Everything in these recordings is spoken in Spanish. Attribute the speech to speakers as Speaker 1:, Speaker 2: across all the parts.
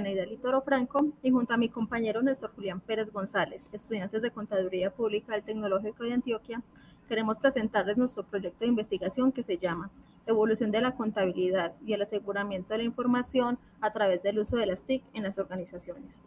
Speaker 1: Neidali Toro Franco y junto a mi compañero Néstor Julián Pérez González, estudiantes de Contaduría Pública del Tecnológico de Antioquia, queremos presentarles nuestro proyecto de investigación que se llama Evolución de la contabilidad y el aseguramiento de la información a través del uso de las TIC en las organizaciones.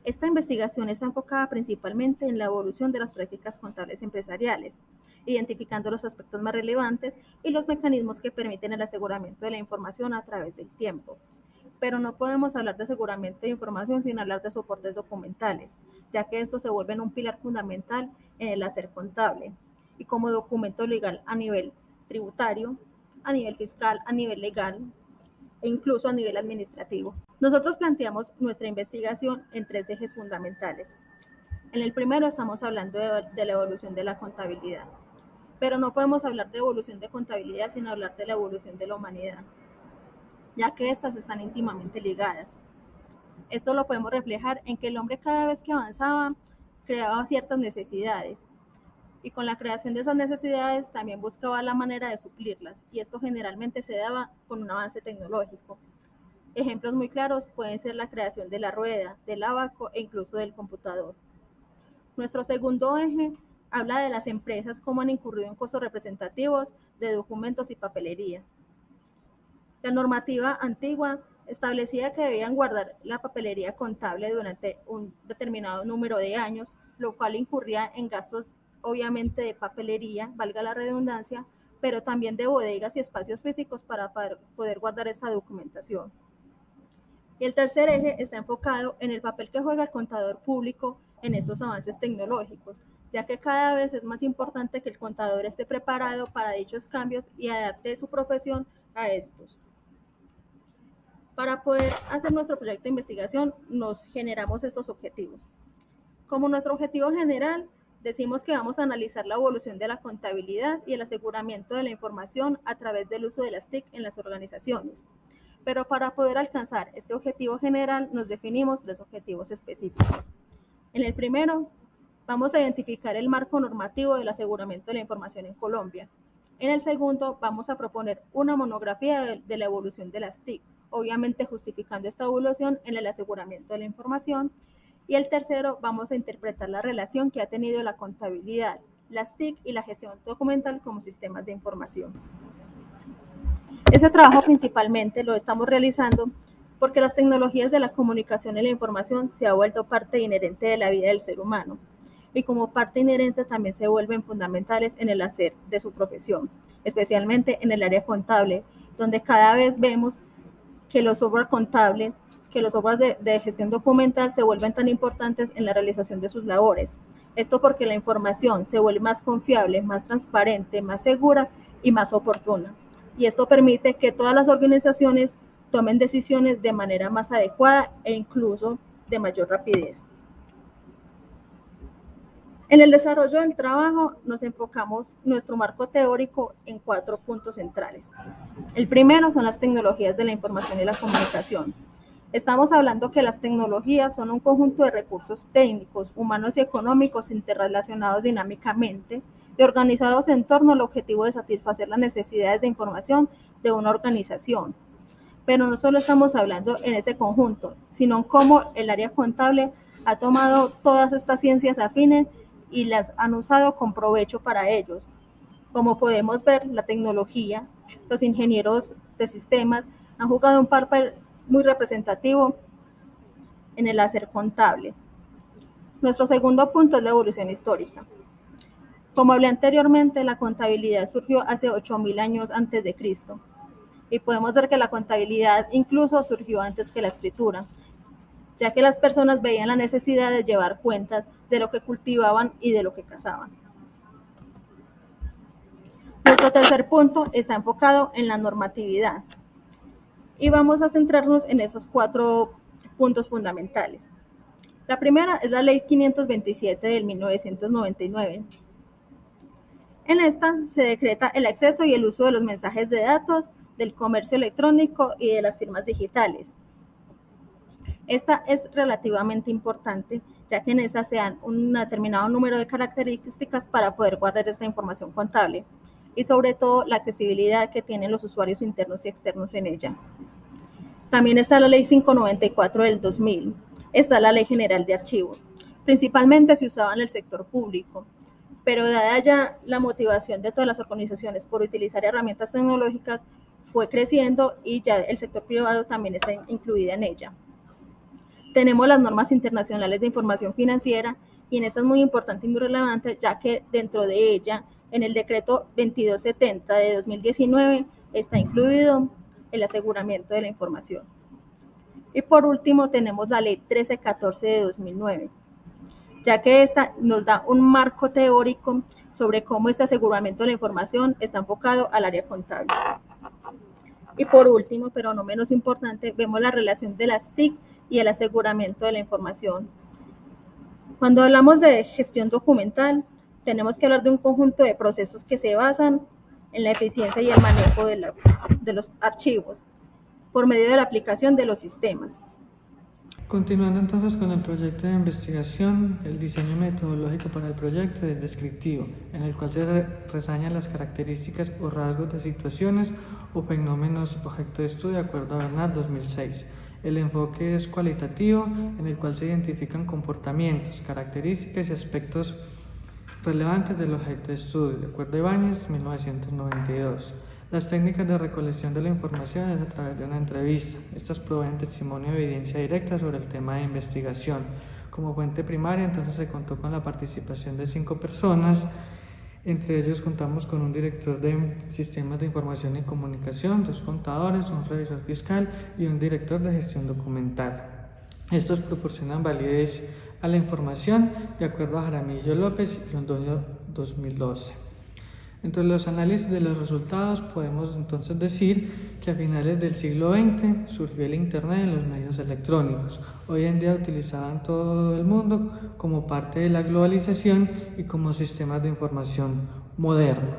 Speaker 1: Esta investigación está enfocada principalmente en la evolución de las prácticas contables empresariales, identificando los aspectos más relevantes y los mecanismos que permiten el aseguramiento de la información a través del tiempo. Pero no podemos hablar de aseguramiento de información sin hablar de soportes documentales, ya que estos se vuelven un pilar fundamental en el hacer contable y como documento legal a nivel tributario, a nivel fiscal, a nivel legal e incluso a nivel administrativo. Nosotros planteamos nuestra investigación en 3 ejes fundamentales. En el primero estamos hablando de la evolución de la contabilidad, pero no podemos hablar de evolución de contabilidad sin hablar de la evolución de la humanidad, ya que estas están íntimamente ligadas. Esto lo podemos reflejar en que el hombre cada vez que avanzaba creaba ciertas necesidades y con la creación de esas necesidades también buscaba la manera de suplirlas y esto generalmente se daba con un avance tecnológico. Ejemplos muy claros pueden ser la creación de la rueda, del abaco e incluso del computador. Nuestro segundo eje habla de las empresas cómo han incurrido en costos representativos de documentos y papelería. La normativa antigua establecía que debían guardar la papelería contable durante un determinado número de años, lo cual incurría en gastos obviamente de papelería, valga la redundancia, pero también de bodegas y espacios físicos para poder guardar esta documentación. Y el tercer eje está enfocado en el papel que juega el contador público en estos avances tecnológicos, ya que cada vez es más importante que el contador esté preparado para dichos cambios y adapte su profesión a estos. Para poder hacer nuestro proyecto de investigación, nos generamos estos objetivos. Como nuestro objetivo general, decimos que vamos a analizar la evolución de la contabilidad y el aseguramiento de la información a través del uso de las TIC en las organizaciones. Pero para poder alcanzar este objetivo general, nos definimos 3 objetivos específicos. En el primero, vamos a identificar el marco normativo del aseguramiento de la información en Colombia. En el segundo, vamos a proponer una monografía de la evolución de las TIC, obviamente justificando esta evolución en el aseguramiento de la información. Y el tercero, vamos a interpretar la relación que ha tenido la contabilidad, las TIC y la gestión documental como sistemas de información. Ese trabajo principalmente lo estamos realizando porque las tecnologías de la comunicación y la información se ha vuelto parte inherente de la vida del ser humano y como parte inherente también se vuelven fundamentales en el hacer de su profesión, especialmente en el área contable, donde cada vez vemos que los software contables, que los software de gestión documental se vuelven tan importantes en la realización de sus labores. Esto porque la información se vuelve más confiable, más transparente, más segura y más oportuna. Y esto permite que todas las organizaciones tomen decisiones de manera más adecuada e incluso de mayor rapidez. En el desarrollo del trabajo nos enfocamos nuestro marco teórico en 4 puntos centrales. El primero son las tecnologías de la información y la comunicación. Estamos hablando que las tecnologías son un conjunto de recursos técnicos, humanos y económicos interrelacionados dinámicamente y organizados en torno al objetivo de satisfacer las necesidades de información de una organización. Pero no solo estamos hablando en ese conjunto, sino en cómo el área contable ha tomado todas estas ciencias afines y las han usado con provecho para ellos. Como podemos ver, la tecnología, los ingenieros de sistemas han jugado un papel muy representativo en el hacer contable. Nuestro segundo punto es la evolución histórica. Como hablé anteriormente, la contabilidad surgió hace 8.000 años antes de Cristo. Y podemos ver que la contabilidad incluso surgió antes que la escritura, ya que las personas veían la necesidad de llevar cuentas de lo que cultivaban y de lo que cazaban. Nuestro tercer punto está enfocado en la normatividad y vamos a centrarnos en esos 4 puntos fundamentales. La primera es la Ley 527 del 1999. En esta se decreta el acceso y el uso de los mensajes de datos, del comercio electrónico y de las firmas digitales. Esta es relativamente importante, ya que en esta se dan un determinado número de características para poder guardar esta información contable y sobre todo la accesibilidad que tienen los usuarios internos y externos en ella. También está la Ley 594 del 2000. Está la Ley General de Archivos. Principalmente se usaba en el sector público, pero dada ya la motivación de todas las organizaciones por utilizar herramientas tecnológicas, fue creciendo y ya el sector privado también está incluida en ella. Tenemos las normas internacionales de información financiera y en esta es muy importante y muy relevante, ya que dentro de ella, en el decreto 2270 de 2019, está incluido el aseguramiento de la información. Y por último tenemos la ley 1314 de 2009, ya que esta nos da un marco teórico sobre cómo este aseguramiento de la información está enfocado al área contable. Y por último, pero no menos importante, vemos la relación de las TIC y el aseguramiento de la información. Cuando hablamos de gestión documental, tenemos que hablar de un conjunto de procesos que se basan en la eficiencia y el manejo de los archivos por medio de la aplicación de los sistemas.
Speaker 2: Continuando entonces con el proyecto de investigación, el diseño metodológico para el proyecto es descriptivo, en el cual se reseñan las características o rasgos de situaciones o fenómenos objeto de estudio de acuerdo a Bernal 2006. El enfoque es cualitativo, en el cual se identifican comportamientos, características y aspectos relevantes del objeto de estudio, de acuerdo a Ibáñez 1992. Las técnicas de recolección de la información es a través de una entrevista. Estas proveen testimonio de evidencia directa sobre el tema de investigación. Como fuente primaria, entonces se contó con la participación de 5 personas. Entre ellos contamos con un director de sistemas de información y comunicación, 2 contadores, un revisor fiscal y un director de gestión documental. Estos proporcionan validez a la información de acuerdo a Jaramillo López y Londoño 2012. Entre los análisis de los resultados podemos entonces decir que a finales del siglo XX surgió el Internet en los medios electrónicos, hoy en día utilizado en todo el mundo como parte de la globalización y como sistemas de información moderno.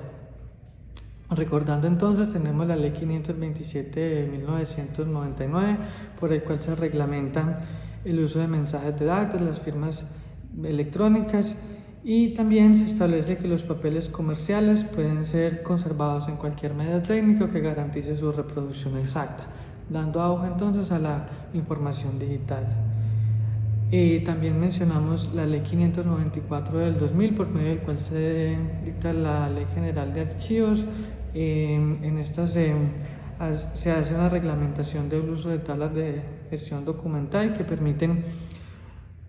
Speaker 2: Recordando entonces, tenemos la Ley 527 de 1999, por el cual se reglamenta el uso de mensajes de datos, las firmas electrónicas, y también se establece que los papeles comerciales pueden ser conservados en cualquier medio técnico que garantice su reproducción exacta, dando auge entonces a la información digital. También mencionamos la Ley 594 del 2000, por medio del cual se dicta la Ley General de Archivos. En esta se hace una reglamentación del uso de tablas de gestión documental que permiten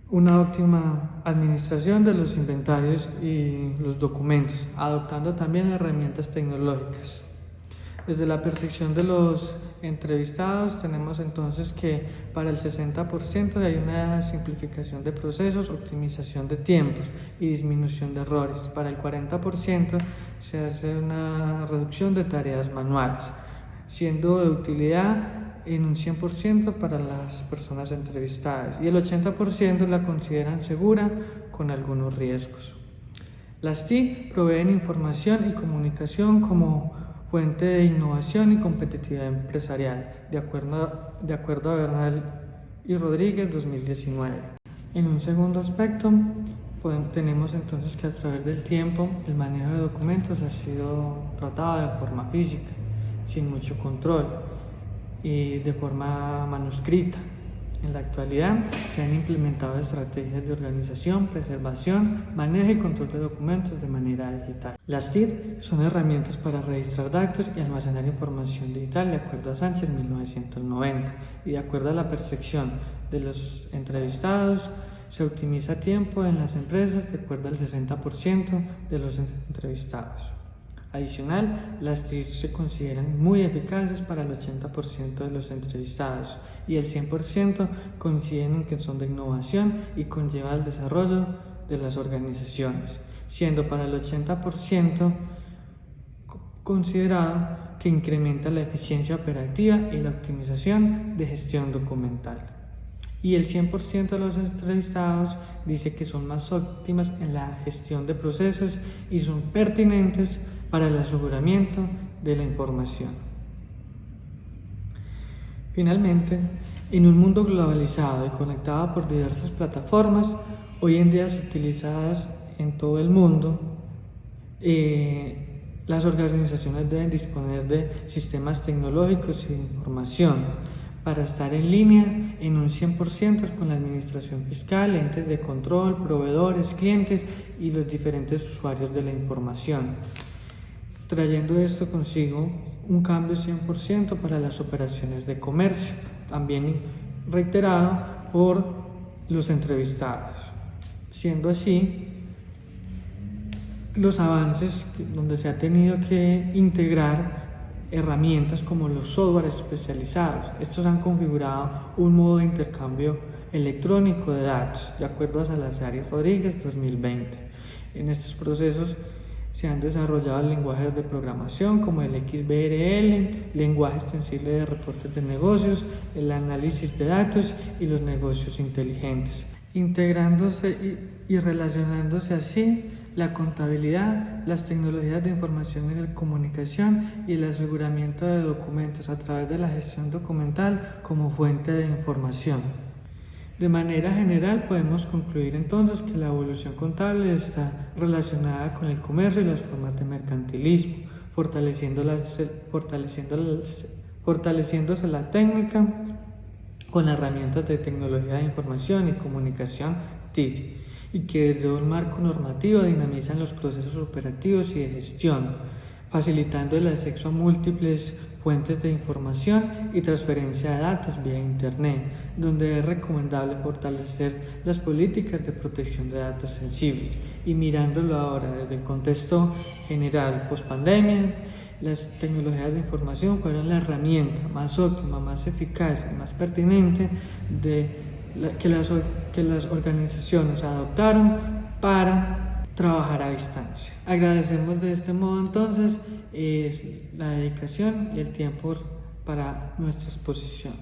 Speaker 2: una óptima administración de los inventarios y los documentos, adoptando también herramientas tecnológicas. Desde la percepción de los entrevistados tenemos entonces que para el 60% hay una simplificación de procesos, optimización de tiempos y disminución de errores. Para el 40% se hace una reducción de tareas manuales, siendo de utilidad en un 100% para las personas entrevistadas, y el 80% la consideran segura con algunos riesgos. Las TIC proveen información y comunicación como fuente de innovación y competitividad empresarial, de acuerdo a Bernal y Rodríguez 2019. En un segundo aspecto, tenemos entonces que a través del tiempo el manejo de documentos ha sido tratado de forma física, sin mucho control y de forma manuscrita. En la actualidad se han implementado estrategias de organización, preservación, manejo y control de documentos de manera digital. Las TIC son herramientas para registrar datos y almacenar información digital de acuerdo a Sánchez 1990 y de acuerdo a la percepción de los entrevistados. Se optimiza tiempo en las empresas de acuerdo al 60% de los entrevistados. Adicional, las TIC se consideran muy eficaces para el 80% de los entrevistados y el 100% coinciden en que son de innovación y conllevan el desarrollo de las organizaciones, siendo para el 80% considerado que incrementa la eficiencia operativa y la optimización de gestión documental. Y el 100% de los entrevistados dice que son más óptimas en la gestión de procesos y son pertinentes para el aseguramiento de la información. Finalmente, en un mundo globalizado y conectado por diversas plataformas, hoy en día utilizadas en todo el mundo, las organizaciones deben disponer de sistemas tecnológicos y de información para estar en línea en un 100% con la administración fiscal, entes de control, proveedores, clientes y los diferentes usuarios de la información, trayendo esto consigo un cambio 100% para las operaciones de comercio, también reiterado por los entrevistados. Siendo así, los avances donde se ha tenido que integrar herramientas como los softwares especializados. Estos han configurado un modo de intercambio electrónico de datos, de acuerdo a Salazar y Rodríguez 2020. En estos procesos se han desarrollado lenguajes de programación como el XBRL, lenguaje extensible de reportes de negocios, el análisis de datos y los negocios inteligentes, integrándose y relacionándose así la contabilidad, las tecnologías de información y la comunicación y el aseguramiento de documentos a través de la gestión documental como fuente de información. De manera general, podemos concluir entonces que la evolución contable está relacionada con el comercio y las formas de mercantilismo, fortaleciéndose la técnica con herramientas de tecnología de información y comunicación TIC, y que desde un marco normativo dinamizan los procesos operativos y de gestión, facilitando el acceso a múltiples fuentes de información y transferencia de datos vía Internet, donde es recomendable fortalecer las políticas de protección de datos sensibles. Y mirándolo ahora desde el contexto general post-pandemia, las tecnologías de información fueron la herramienta más óptima, más eficaz y más pertinente que las organizaciones adoptaron para trabajar a distancia. Agradecemos de este modo entonces la dedicación y el tiempo para nuestra exposición.